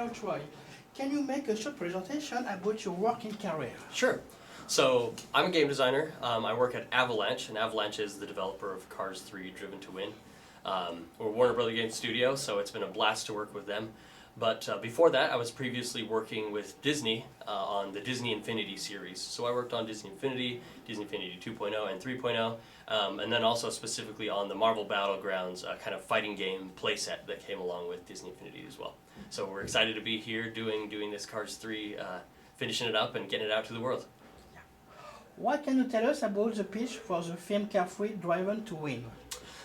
Hello, Troy. Can you make a short presentation about your working career? Sure. So I'm a game designer. I work at Avalanche, and Avalanche is the developer of Cars 3 Driven to Win. We're Warner Brothers Game Studio, so it's been a blast to work with them. But before that, I was previously working with Disney on the Disney Infinity series. So I worked on Disney Infinity 2.0 and 3.0, and then also specifically on the Marvel Battlegrounds kind of fighting game playset that came along with Disney Infinity as well. So we're excited to be here doing this Cars 3, finishing it up and getting it out to the world. What can you tell us about the pitch for the film Car 3 Driven to Win?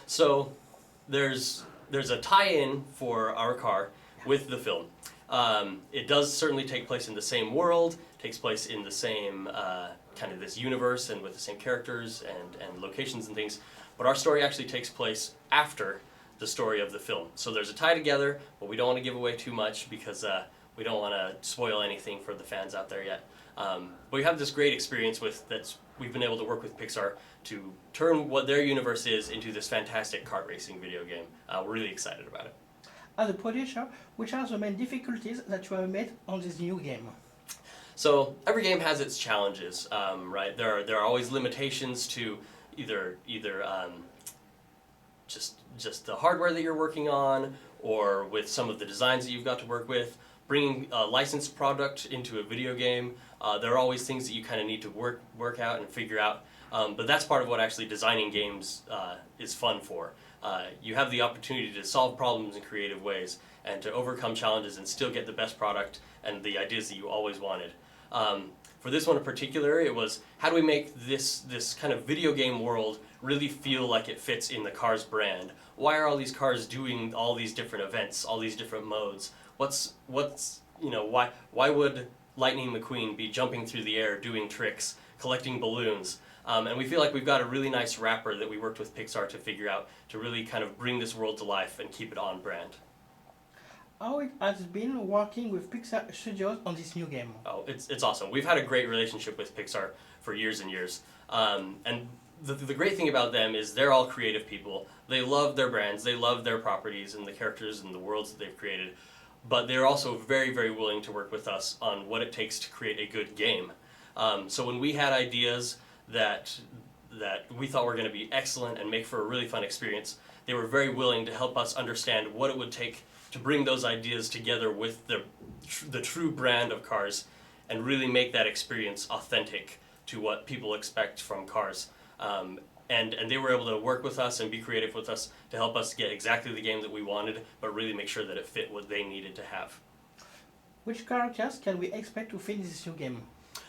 So there's a tie-in for our car with the film. It does certainly take place in the same world, takes place in the same kind of this universe and with the same characters and locations and things, but our story actually takes place after the story of the film. So there's a tie together, but we don't want to give away too much because we don't want to spoil anything for the fans out there yet. But we have this great experience we've been able to work with Pixar to turn what their universe is into this fantastic kart racing video game. We're really excited about it. As a producer, which are the main difficulties that you have met on this new game? So every game has its challenges, right? There are always limitations to either just the hardware that you're working on, or with some of the designs that you've got to work with. Bringing a licensed product into a video game, there are always things that you kind of need to work out and figure out. But that's part of what actually designing games is fun for. You have the opportunity to solve problems in creative ways and to overcome challenges and still get the best product and the ideas that you always wanted. For this one in particular, it was how do we make this kind of video game world really feel like it fits in the Cars brand? Why are all these cars doing all these different events, all these different modes? Why would Lightning McQueen be jumping through the air, doing tricks, collecting balloons? And we feel like we've got a really nice wrapper that we worked with Pixar to figure out to really kind of bring this world to life and keep it on brand. How it has been working with Pixar Studios on this new game? Oh, it's awesome. We've had a great relationship with Pixar for years and years. And the great thing about them is they're all creative people. They love their brands, they love their properties and the characters and the worlds that they've created. But they're also very, very willing to work with us on what it takes to create a good game. So when we had ideas that we thought were going to be excellent and make for a really fun experience, they were very willing to help us understand what it would take to bring those ideas together with the true brand of Cars and really make that experience authentic to what people expect from Cars. And they were able to work with us and be creative with us to help us get exactly the game that we wanted, but really make sure that it fit what they needed to have. Which characters can we expect to fit in this new game?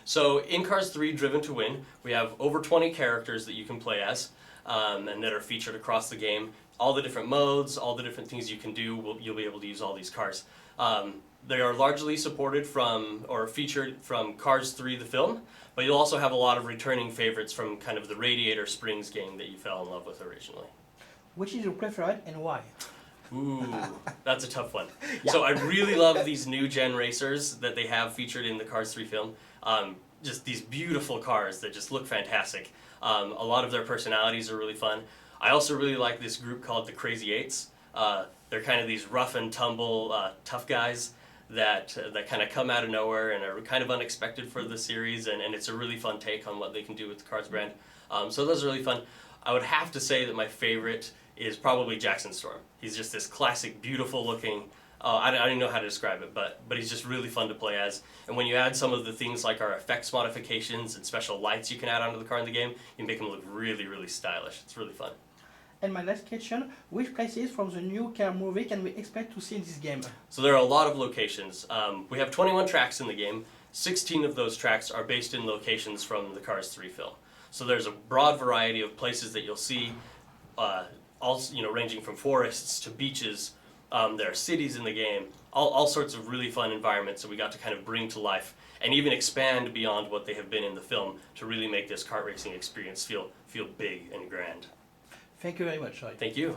So in Cars 3 Driven to Win, we have over 20 characters that you can play as, and that are featured across the game. All the different modes, all the different things you can do, you'll be able to use all these cars. They are largely supported featured from Cars 3 the film, but you'll also have a lot of returning favorites from kind of the Radiator Springs game that you fell in love with originally. Which is your preferred and why? Ooh, that's a tough one. Yeah. So I really love these new gen racers that they have featured in the Cars 3 film. Just these beautiful cars that just look fantastic. A lot of their personalities are really fun. I also really like this group called the Crazy Eights. They're kind of these rough and tumble tough guys that kind of come out of nowhere and are kind of unexpected for the series, and it's a really fun take on what they can do with the Cars brand. So those are really fun. I would have to say that my favorite is probably Jackson Storm. He's just this classic, beautiful looking, I don't even know how to describe it, but he's just really fun to play as. And when you add some of the things like our effects modifications and special lights you can add onto the car in the game, you make them look really, really stylish. It's really fun. And my last question, which places from the new car movie can we expect to see in this game? So there are a lot of locations. We have 21 tracks in the game. 16 of those tracks are based in locations from the Cars 3 film. So there's a broad variety of places that you'll see, ranging from forests to beaches. There are cities in the game, all sorts of really fun environments that we got to kind of bring to life and even expand beyond what they have been in the film to really make this kart racing experience feel big and grand. Thank you very much, Roy. Thank you.